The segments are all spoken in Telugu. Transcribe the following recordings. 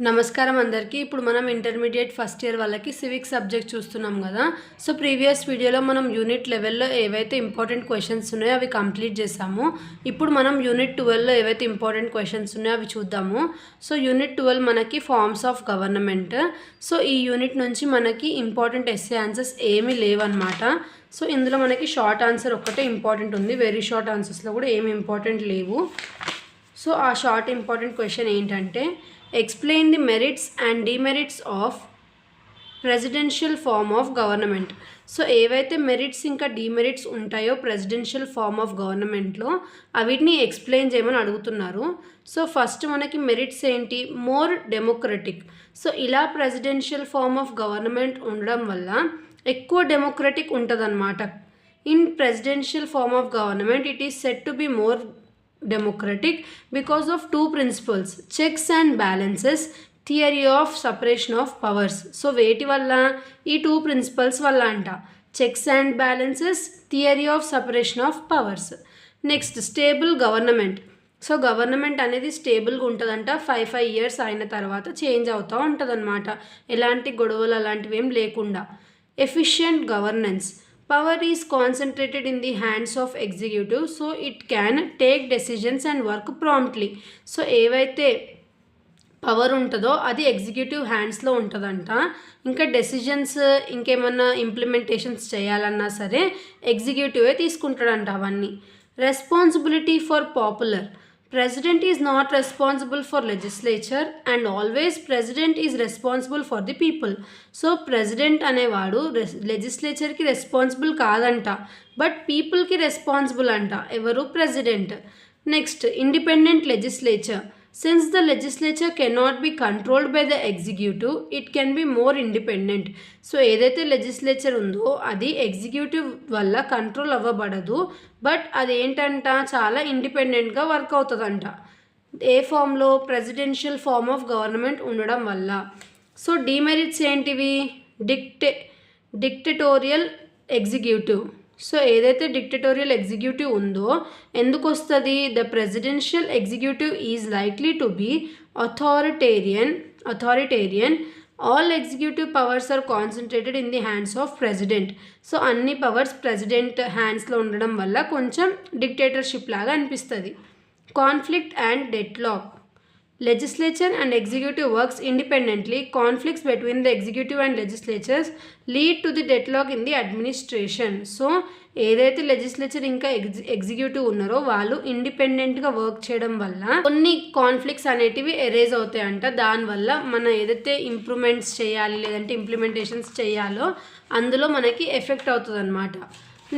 నమస్కారం అందరికీ. ఇప్పుడు మనం ఇంటర్మీడియట్ ఫస్ట్ ఇయర్ వాళ్ళకి సివిక్స్ సబ్జెక్ట్ చూస్తున్నాం కదా. సో ప్రీవియస్ వీడియోలో మనం యూనిట్ లెవెల్లో ఏవైతే ఇంపార్టెంట్ క్వశ్చన్స్ ఉన్నాయో అవి కంప్లీట్ చేసాము. ఇప్పుడు మనం యూనిట్ 12లో ఏవైతే ఇంపార్టెంట్ క్వశ్చన్స్ ఉన్నాయో అవి చూద్దాము. సో యూనిట్ 12 మనకి ఫార్మ్స్ ఆఫ్ గవర్నమెంట్. సో ఈ యూనిట్ నుంచి మనకి ఇంపార్టెంట్ ఎస్సే ఆన్సర్స్ ఏమీ లేవన్నమాట. సో ఇందులో మనకి షార్ట్ ఆన్సర్ ఒక్కటే ఇంపార్టెంట్ ఉంది, వెరీ షార్ట్ ఆన్సర్స్లో కూడా ఏమి ఇంపార్టెంట్ లేవు. సో ఆ షార్ట్ ఇంపార్టెంట్ క్వశ్చన్ ఏంటంటే, explain the merits and demerits of presidential form of government. So ఏవైతే మెరిట్స్ ఇంకా డిమెరిట్స్ ఉంటాయో ప్రెసిడెన్షియల్ ఫార్మ్ ఆఫ్ గవర్నమెంట్లో అవిటిని ఎక్స్ప్లెయిన్ చేయమని అడుగుతున్నారు. సో ఫస్ట్ మనకి మెరిట్స్ ఏంటి? More democratic. సో ఇలా ప్రెసిడెన్షియల్ ఫార్మ్ ఆఫ్ గవర్నమెంట్ ఉండడం వల్ల ఎక్కువ డెమోక్రటిక్ ఉంటుందన్నమాట. In presidential form of government it is set to be more democratic because of two principles: checks and balances, theory of separation of powers. So వేటి వల్ల? ఈ టూ ప్రిన్సిపల్స్ వల్ల అంట. Checks and balances, theory of separation of powers. Next stable government. So government అనేది స్టేబుల్గా ఉంటుందంట. 5 years అయిన తర్వాత చేంజ్ అవుతూ ఉంటుందన్నమాట, ఎలాంటి గొడవలు అలాంటివి ఏం లేకుండా. Efficient governance. Power is concentrated in the hands of executive, so it can take decisions and work promptly. So ఏవైతే పవర్ ఉంటుందో అది ఎగ్జిక్యూటివ్ హ్యాండ్స్లో ఉంటుందంట. ఇంకా డెసిజన్స్ ఇంకేమన్నా ఇంప్లిమెంటేషన్స్ చేయాలన్నా సరే ఎగ్జిక్యూటివే తీసుకుంటాడంట అవన్నీ. Responsibility for popular. President is not responsible for legislature and always president is responsible for the people. So president అనేవాడు లెజిస్లేచర్కి రెస్పాన్సిబుల్ కాదంట, బట్ పీపుల్కి రెస్పాన్సిబుల్ అంట. ఎవరు? President. Next independent legislature. Since the legislature cannot be controlled by the executive, it can be more independent. So ఏదైతే లెజిస్లేచర్ ఉందో అది ఎగ్జిక్యూటివ్ వల్ల కంట్రోల్ అవ్వబడదు, బట్ అదేంటంట చాలా ఇండిపెండెంట్గా వర్క్ అవుతుందంట. ఏ ఫామ్లో? ప్రెసిడెన్షియల్ ఫార్మ్ ఆఫ్ గవర్నమెంట్ ఉండడం వల్ల. సో డిమెరిట్స్ ఏంటివి? Dictatorial executive. సో ఏదైతే డిక్టటోరియల్ ఎగ్జిక్యూటివ్ ఉందో ఎందుకు వస్తుంది? The presidential executive is likely to be authoritarian. All executive powers are concentrated in the hands of president. So అన్ని పవర్స్ ప్రెసిడెంట్ హ్యాండ్స్లో ఉండడం వల్ల కొంచెం డిక్టేటర్షిప్ లాగా అనిపిస్తుంది. Conflict and deadlock. Legislature and executive works independently. Conflicts between the executive and legislatures lead to the deadlock in the administration. So ఏదైతే లెజిస్లేచర్ ఇంకా ఎగ్జిక్యూటివ్ ఉన్నారో వాళ్ళు ఇండిపెండెంట్గా వర్క్ చేయడం వల్ల కొన్ని కాన్ఫ్లిక్ట్స్ అనేటివి ఎరేజ్ అవుతాయంట. దానివల్ల మనం ఏదైతే ఇంప్రూవ్మెంట్స్ చేయాలి లేదంటే ఇంప్లిమెంటేషన్స్ చేయాలో అందులో మనకి ఎఫెక్ట్ అవుతుంది అన్నమాట.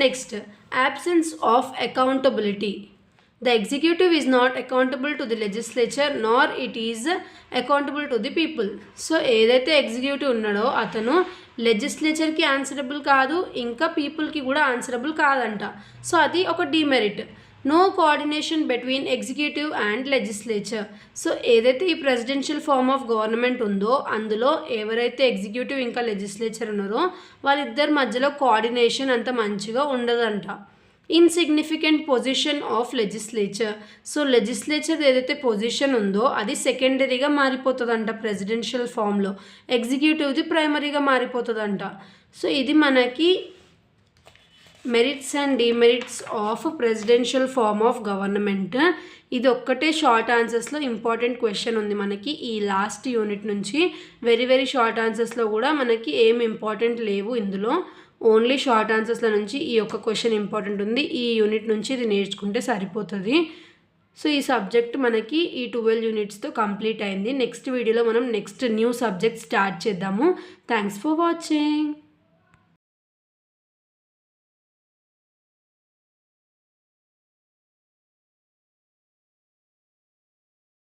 Next absence of accountability. The executive is not accountable to the legislature nor it is accountable to the people. So ఏదైతే ఎగ్జిక్యూటివ్ ఉన్నాడో అతను లెజిస్లేచర్కి ఆన్సరబుల్ కాదు, ఇంకా పీపుల్కి కూడా ఆన్సరబుల్ కాదంట. సో అది ఒక demerit. No coordination between executive and legislature. So ఏదైతే ఈ ప్రెసిడెన్షియల్ ఫార్మ్ ఆఫ్ గవర్నమెంట్ ఉందో అందులో ఎవరైతే ఎగ్జిక్యూటివ్ ఇంకా లెజిస్లేచర్ ఉన్నారో వాళ్ళిద్దరి మధ్యలో కోఆర్డినేషన్ అంత మంచిగా ఉండదంట. Insignificant position of legislature. So legislature ఏదైతే పొజిషన్ ఉందో అది సెకండరీగా మారిపోతుందంట ప్రెసిడెన్షియల్ ఫామ్లో, ఎగ్జిక్యూటివ్ది ప్రైమరీగా మారిపోతుందంట. సో ఇది మనకి merits and demerits of presidential form of government. ఇది ఒక్కటే షార్ట్ ఆన్సర్స్లో ఇంపార్టెంట్ క్వశ్చన్ ఉంది మనకి ఈ లాస్ట్ యూనిట్ నుంచి. వెరీ షార్ట్ ఆన్సర్స్లో కూడా మనకి ఏం ఇంపార్టెంట్ లేవు ఇందులో, ఓన్లీ షార్ట్ ఆన్సర్స్ల నుంచి ఈ ఒక్క క్వశ్చన్ ఇంపార్టెంట్ ఉంది. ఈ యూనిట్ నుంచి ఇది నేర్చుకుంటే సరిపోతుంది. సో ఈ సబ్జెక్ట్ మనకి ఈ 12 యూనిట్స్తో కంప్లీట్ అయింది. నెక్స్ట్ వీడియోలో మనం నెక్స్ట్ న్యూ సబ్జెక్ట్ స్టార్ట్ చేద్దాము. Thanks for watching.